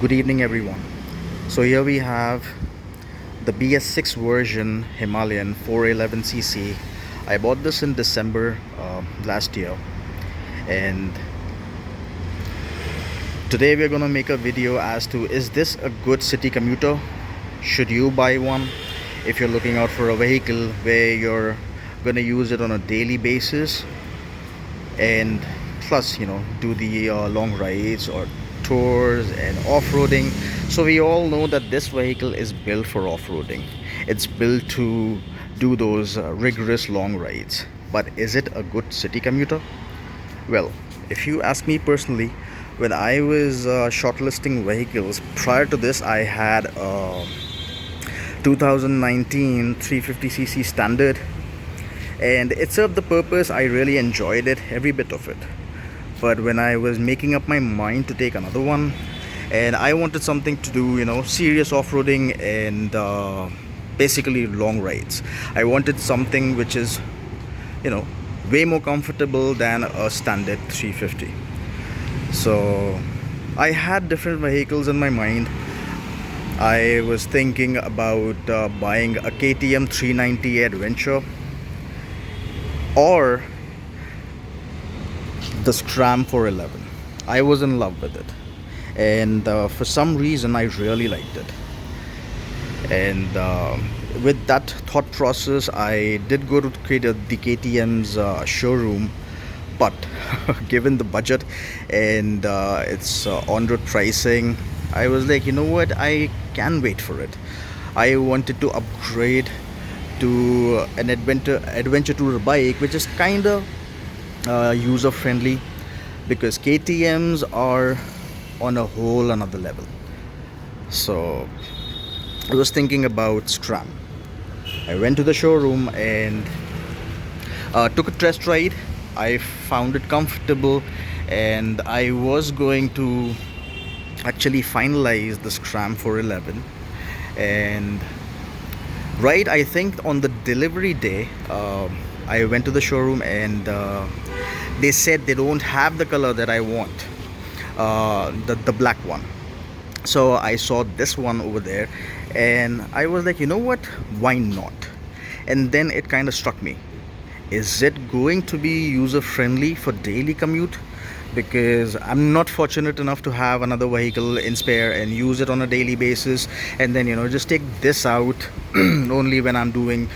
Good evening, everyone. So here we have the BS6 version Himalayan 411cc. I bought this in December last year, and today we're gonna make a video as to is this a good city commuter? Should you buy one if you're looking out for a vehicle where you're gonna use it on a daily basis, and plus do the long rides or tours and off-roading. So we all know that this vehicle is built for off-roading. It's built to do those rigorous long rides. But is it a good city commuter? Well, if you ask me personally, when I was shortlisting vehicles prior to this, I had a 2019 350cc standard, and it served the purpose. I really enjoyed it, every bit of it. But when I was making up my mind to take another one, and I wanted something to do, serious off-roading and basically long rides. I wanted something which is, way more comfortable than a standard 350. So I had different vehicles in my mind. I was thinking about buying a KTM 390 Adventure or the Scram 411. I was in love with it, and for some reason I really liked it. And with that thought process, I did go to the KTM's showroom, but given the budget and its on-road pricing, I was like, you know what, I can wait for it. I wanted to upgrade to an adventure tourer bike, which is kind of user friendly, because KTM's are on a whole another level. So I was thinking about Scram. I went to the showroom and took a test ride. I found it comfortable, and I was going to actually finalize the Scram 411. And right, I think on the delivery day, I went to the showroom, and they said they don't have the color that I want, the black one. So I saw this one over there, and I was like, you know what, why not? And then it kind of struck me, is it going to be user friendly for daily commute? Because I'm not fortunate enough to have another vehicle in spare and use it on a daily basis, and then just take this out only when I'm doing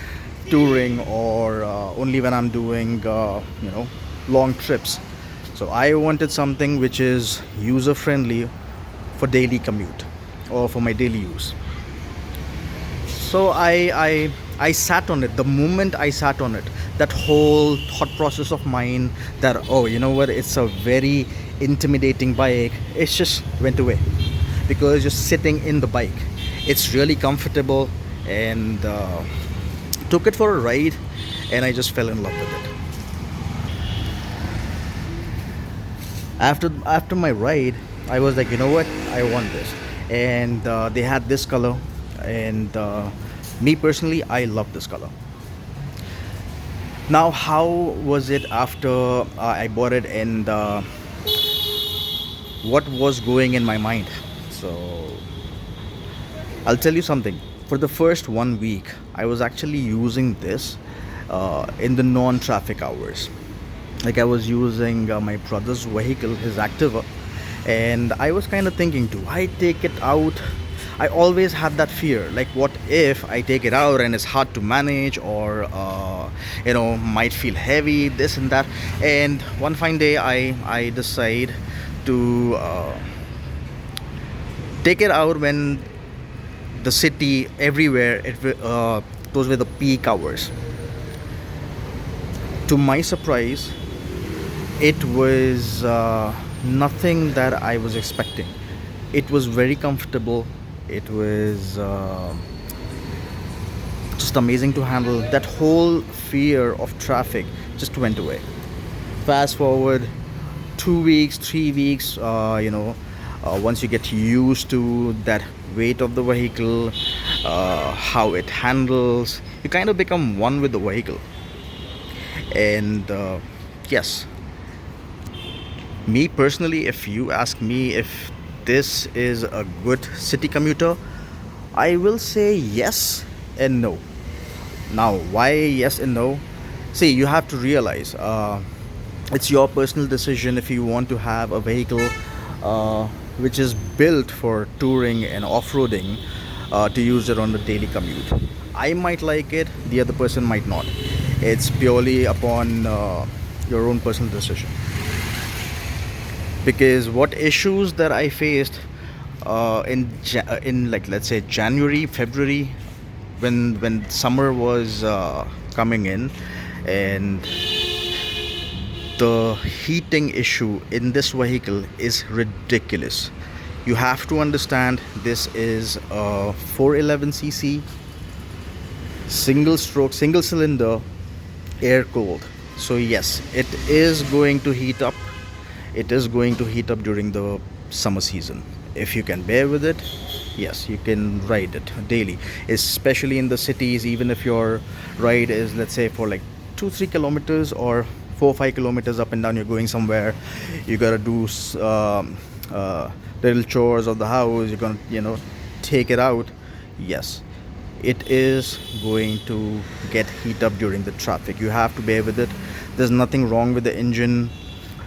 touring, or only when I'm doing long trips. So I wanted something which is user friendly for daily commute or for my daily use. So I sat on it. The moment I sat on it, that whole thought process of mine that, oh, you know what, it's a very intimidating bike, it just went away, because just sitting in the bike, it's really comfortable. And took it for a ride, and I just fell in love with it. After my ride, I was like, you know what, I want this. And they had this color, and me personally, I love this color. Now, how was it after I bought it, and what was going in my mind? So I'll tell you something. For the first 1 week, I was actually using this in the non-traffic hours. Like, I was using my brother's vehicle, his Activa, and I was kind of thinking, do I take it out? I always had that fear, like, what if I take it out and it's hard to manage, or might feel heavy, this and that. And one fine day, I decide to take it out when the city, everywhere, those were the peak hours. To my surprise, it was nothing that I was expecting. It was very comfortable. It was just amazing to handle. That whole fear of traffic just went away. Fast forward 2 weeks, 3 weeks, once you get used to that weight of the vehicle, how it handles, you kind of become one with the vehicle. And yes, me personally, if you ask me if this is a good city commuter? I will say yes and no. Now, why yes and no? See, you have to realize it's your personal decision if you want to have a vehicle uh, which is built for touring and off-roading, to use it on the daily commute. I might like it, the other person might not. It's purely upon your own personal decision. Because what issues that I faced in, like, let's say January, February, when summer was coming in, and the heating issue in this vehicle is ridiculous. You have to understand, this is a 411cc single stroke, single cylinder, air cooled. So yes, it is going to heat up. It is going to heat up during the summer season. If you can bear with it, yes, you can ride it daily, especially in the cities. Even if your ride is, let's say, for like 2-3 kilometers or 4-5 kilometers up and down, you're going somewhere, you gotta do little chores of the house, you're gonna, take it out. Yes, it is going to get heat up during the traffic. You have to bear with it. There's nothing wrong with the engine.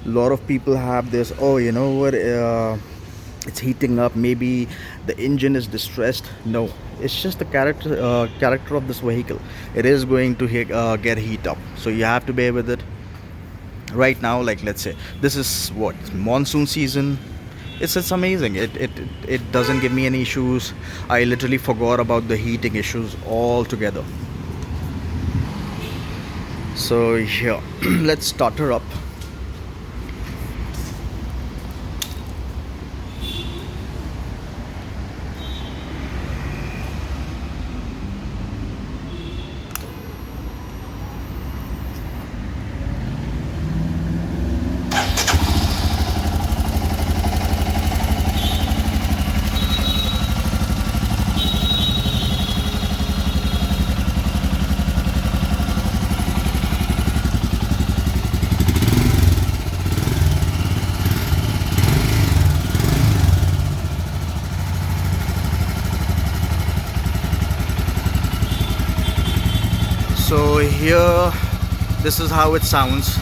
A lot of people have this, oh, you know what, it's heating up, maybe the engine is distressed. No, it's just the character of this vehicle. It is going to get heat up, so you have to bear with it. Right now, like, let's say this is what, monsoon season. It's amazing. It doesn't give me any issues. I literally forgot about the heating issues altogether. So yeah, let's start her up. So here, this is how it sounds.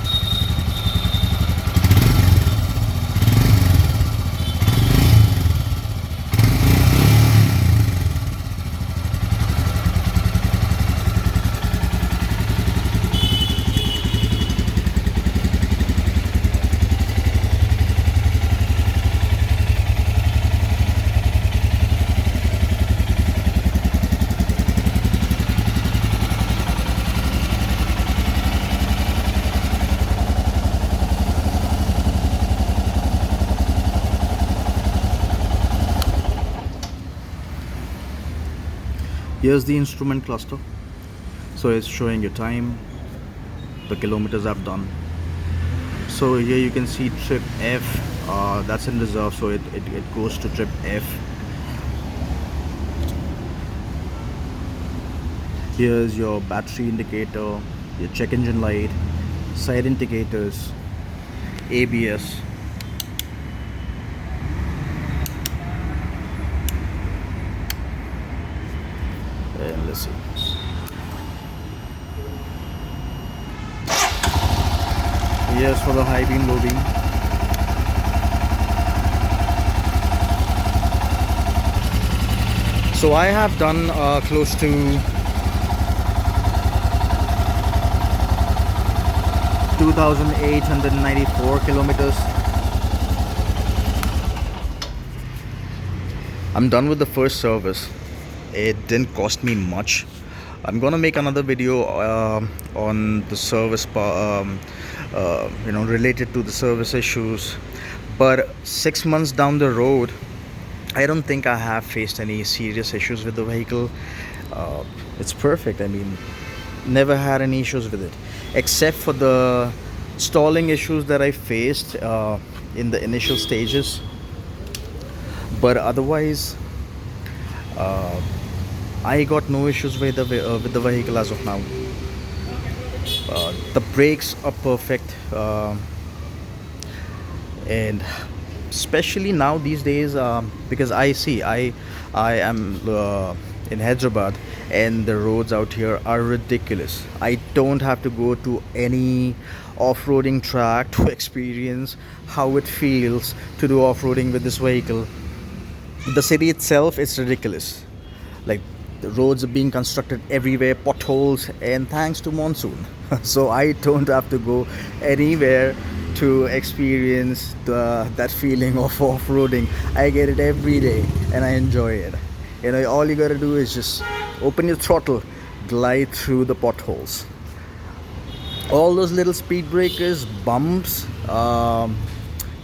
Here's the instrument cluster. So it's showing your time, the kilometers I've done. So here you can see trip F, that's in reserve, so it goes to trip F. Here's your battery indicator, your check engine light, side indicators, ABS. And let's see. Yes, for the high beam, low beam. So I have done close to 2,894 kilometers. I'm done with the first service. It didn't cost me much. I'm gonna make another video on the service related to the service issues, but 6 months down the road, I don't think I have faced any serious issues with the vehicle. It's perfect. I mean, never had any issues with it, except for the stalling issues that I faced in the initial stages. But otherwise, I got no issues with the vehicle as of now. The brakes are perfect, and especially now these days, because I am in Hyderabad, and the roads out here are ridiculous. I don't have to go to any off-roading track to experience how it feels to do off-roading with this vehicle. The city itself is ridiculous. Like, the roads are being constructed everywhere, potholes, and thanks to monsoon. So I don't have to go anywhere to experience that feeling of off-roading. I get it every day and I enjoy it. All you gotta do is just open your throttle, glide through the potholes. All those little speed breakers, bumps,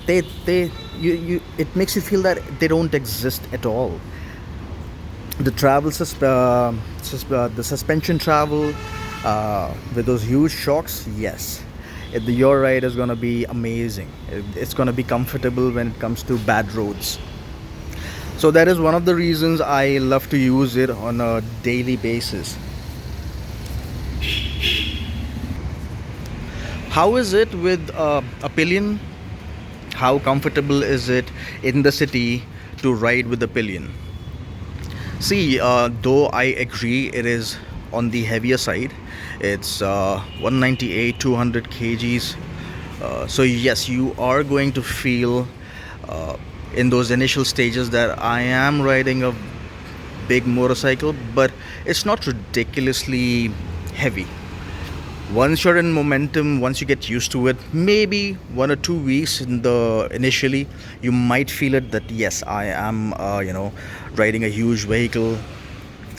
they you it makes you feel that they don't exist at all. The the suspension travel, with those huge shocks, yes, your ride is gonna be amazing. It's gonna be comfortable when it comes to bad roads. So that is one of the reasons I love to use it on a daily basis. How is it with a pillion? How comfortable is it in the city to ride with the pillion? See, though I agree it is on the heavier side, it's 198, 200 kgs. So yes, you are going to feel in those initial stages that I am riding a big motorcycle, but it's not ridiculously heavy. Once you're in momentum, once you get used to it, maybe 1 or 2 weeks initially, you might feel it that yes, I am riding a huge vehicle.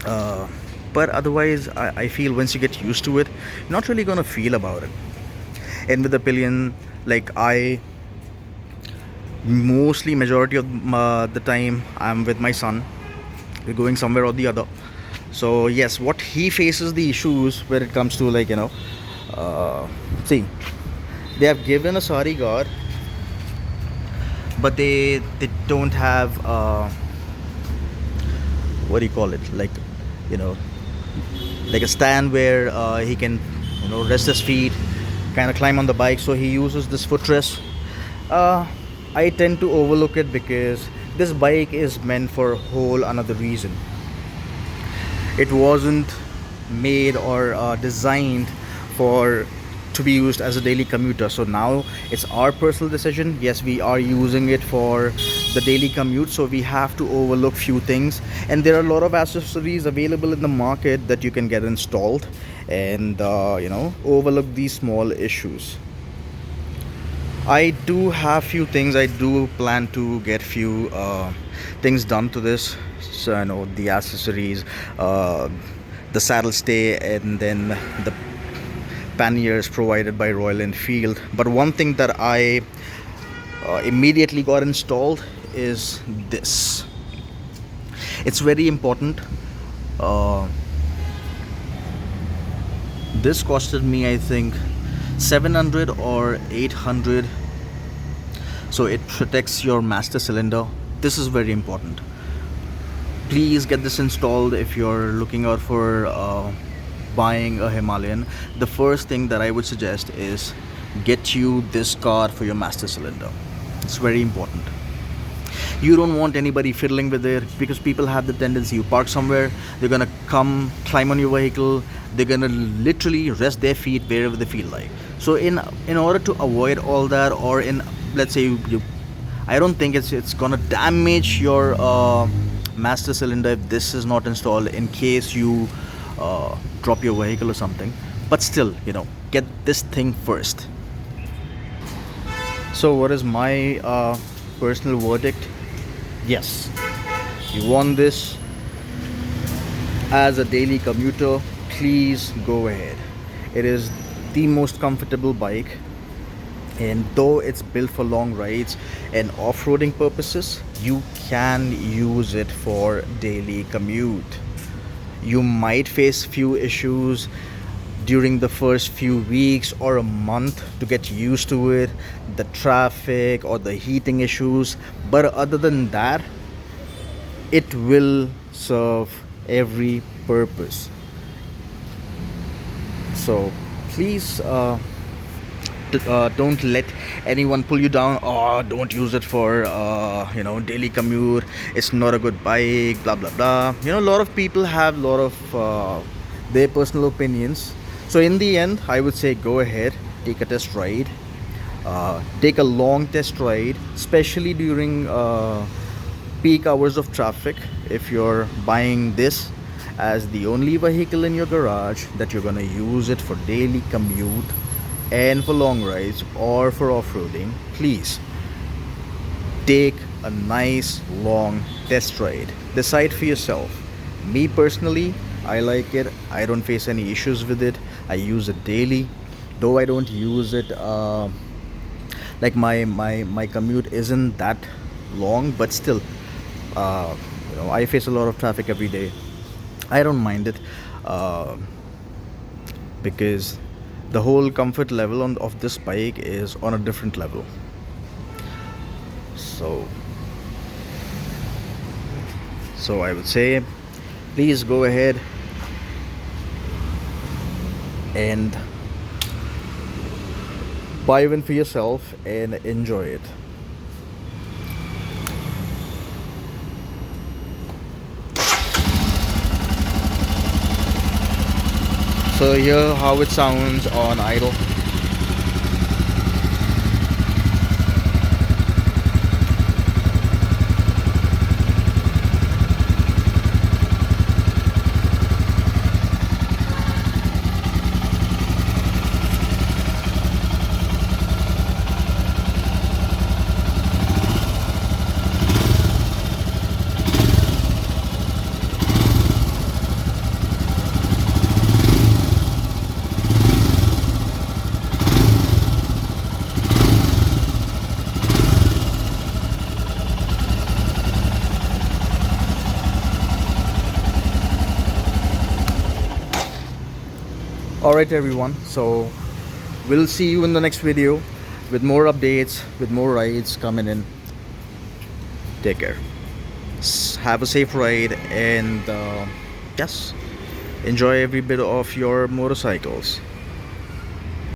uh, but otherwise, I feel once you get used to it, you're not really gonna feel about it. And with the pillion, like, I mostly majority of the time I'm with my son, we're going somewhere or the other. So yes, what he faces the issues when it comes to, like, see, they have given a sorry guard, but they don't have what do you call it, like, you know like a stand where he can rest his feet, kind of climb on the bike. So he uses this footrest. I tend to overlook it because this bike is meant for a whole another reason. It wasn't made or designed for to be used as a daily commuter. So now it's our personal decision. Yes, we are using it for the daily commute, so we have to overlook few things. And there are a lot of accessories available in the market that you can get installed, and overlook these small issues. I do have few things. I do plan to get few things done to this. So I know the accessories, the saddle stay, and then the panniers provided by Royal Enfield. But one thing that I immediately got installed is this. It's very important. This costed me, I think, 700 or 800. So it protects your master cylinder. This is very important. Please get this installed if you're looking out for buying a Himalayan. The first thing that I would suggest is get you this card for your master cylinder. It's very important. You don't want anybody fiddling with it, because people have the tendency, you park somewhere, they're gonna come climb on your vehicle, they're gonna literally rest their feet wherever they feel like. So in order to avoid all that, or in, let's say, I don't think it's gonna damage your master cylinder if this is not installed, in case you drop your vehicle or something. But still, get this thing first. So what is my personal verdict? Yes, you want this as a daily commuter, please go ahead. It is the most comfortable bike, and though it's built for long rides and off-roading purposes, you can use it for daily commute. You might face few issues during the first few weeks or a month to get used to it, the traffic or the heating issues, but other than that, it will serve every purpose. So please don't let anyone pull you down. Oh, don't use it for daily commute. It's not a good bike, blah blah blah. A lot of people have a lot of their personal opinions. So in the end, I would say go ahead, take a test ride. Take a long test ride, especially during peak hours of traffic. If you're buying this as the only vehicle in your garage that you're gonna use it for daily commute and for long rides or for off-roading, please take a nice long test ride. Decide for yourself. Me personally, I like it. I don't face any issues with it. I use it daily, though I don't use it like my commute isn't that long, but still, I face a lot of traffic every day. I don't mind it, uh, because the whole comfort level of this bike is on a different level. So I would say, please go ahead and buy one for yourself and enjoy it. So here how it sounds on idle. Alright everyone, so we'll see you in the next video with more updates, with more rides coming in. Take care. Have a safe ride, and yes, enjoy every bit of your motorcycles.